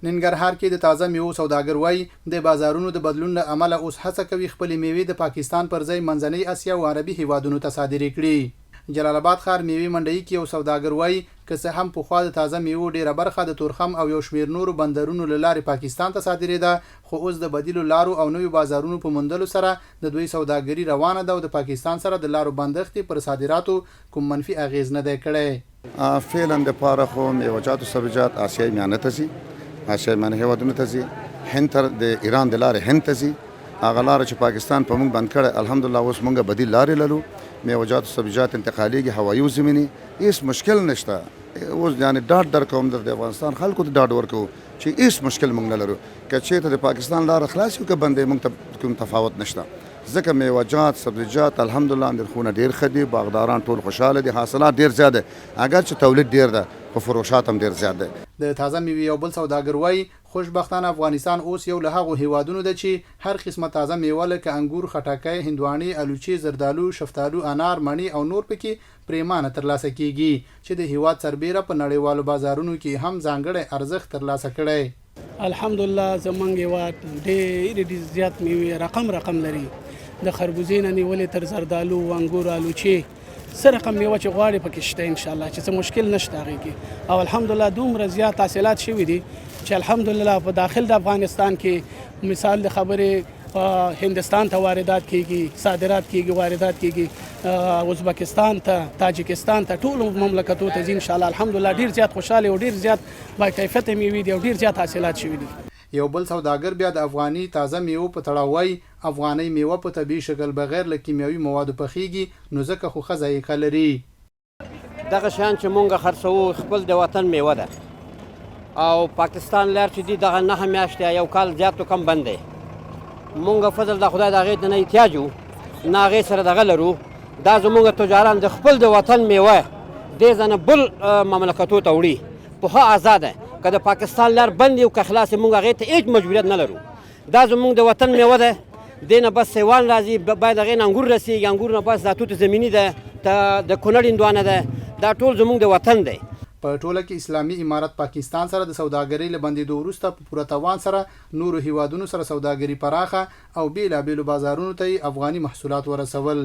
ننګرهار کې د تازه میوو سوداګر وایي د بازارونو د بدلون له امله اوس هڅه کوي خپل میوې د پاکستان پر ځای منځنۍ اسیا او عربي هېوادونو ته صادرې کړي. جلال آباد ښار میوې منډۍ کې یو سوداګر وایي که څه هم پخوا د تازه میوو ډیره برخه د تورخم او یو شمېر نورو بندرونو له لارې پاکستان ته صادرېده، خو اوس د بدیلو لارو او نویو بازارونو په موندلو سره د دوی سوداګري روانه ده او د پاکستان سره د لارو بندښت پر صادراتو کوم منفي اغیز نه دی کړی. فعلا دپاره خو میوه‌جات او سبزیجات آسیایي میانه ته ځي، آسیایي میانه هېوادونو ته ځي، هند ته د ایران د لارې هند ته ځي. هغه لاره چې پاکستان په موږ بند کړی الحمدلله اوس موږ بدیل لارې لرو. میوه‌جات او سبزیجات انتقالیږي هوایي او زمیني، هېڅ مشکل نشته. اوس یعنې ډاډ درکوم د افغانستان خلکو ته ډاډ ورکوو چې هېڅ مشکل موږ نه لرو. که چېرته د پاکستان لاره خلاص کړو که بندې موږ ته کوم تفاوت نشته. ځکه میوه‌جات سبزیجات الحمدلله نرخونه ډېر ښه دي، باغداران ټول خوشحاله دي، حاصلات ډېر زیات دي، اگر چې تولید ډېر ده خو فروشات هم ډېر زیات دی. د تازه میوې یو بل سوداګر وایي خوشبختانه افغانستان اوس یو له هغو هېوادونو ده چې هر قسمه تازه میوه لکه انګور، خټکی، هندواڼې، الوچې، زردالو، شفتالو، انار، مڼې او نور پکې پریمانه ترلاسه کیږي چې د هېواد سربیره په نړیوالو بازارونو کې هم ځانګړی ارزښت ترلاسه کړی. الحمدلله زمونږ هېواد ډېر زیات میوې رقم لري، د خربوزې نه نیولې تر زردالو، انګور، الوچې څه رقم میوه چې غواړې پکې شته انشاءالله چې څه مشکل نشته هغې کې. او الحمدلله دومره زیات حاصلات شوي دي چې الحمدلله په داخل د افغانستان کې مثال د خبرې هندستان ته واردات کیږي، صادرات کیږي، واردات کیږي، ازبکستان ته، تاجکستان ته، ټولو مملکتو ته ځي انشاءالله. الحمدلله ډېر زیات خوشحاله او ډېر زیات با کیفیته میوې دي او ډېر زیات حاصلات شوي دي. یو بل سوداګر بیا د افغاني تازه میوو په تړاو وایي افغاني میوه په طبیعي شکل بغیر له کیمیاوي موادو پخیږي نو ځکه خو ښه ذایقه لري. دغه شیان چې مونږ خرڅوو خپل د وطن میوه ده او پاکستان لار چې دي دغه 9 میاشتې یو کال زیات تو کم بند دی. مونږ فضل د خدای د هغې نه احتیاج وو، نه هغې سره دغه لرو. دا زمونږ تجاران د خپل د وطن میوه دې ځای نه بل مملکتو ته وړي په ښه ازاده. که د پاکستان لار بند وي او که خلاص مونږ هغې ته هېڅ مجبوریت نه لرو. دا زمونږ د وطن میوه ده، دې نه بس سیوان راځي، باید هغې نه انګور رسېږي، انګور نه بس دا توت زمیني ده، د کونړ هندوانه ده، دا ټول زمونږ د وطن دی. په ټوله کې اسلامي امارت پاکستان سره د سوداګرۍ له بندېدو وروسته په پوره توان سره نورو هېوادونو سره سوداګري پراخه او بېلابېلو بازارونو ته یې افغاني محصولات ورسول.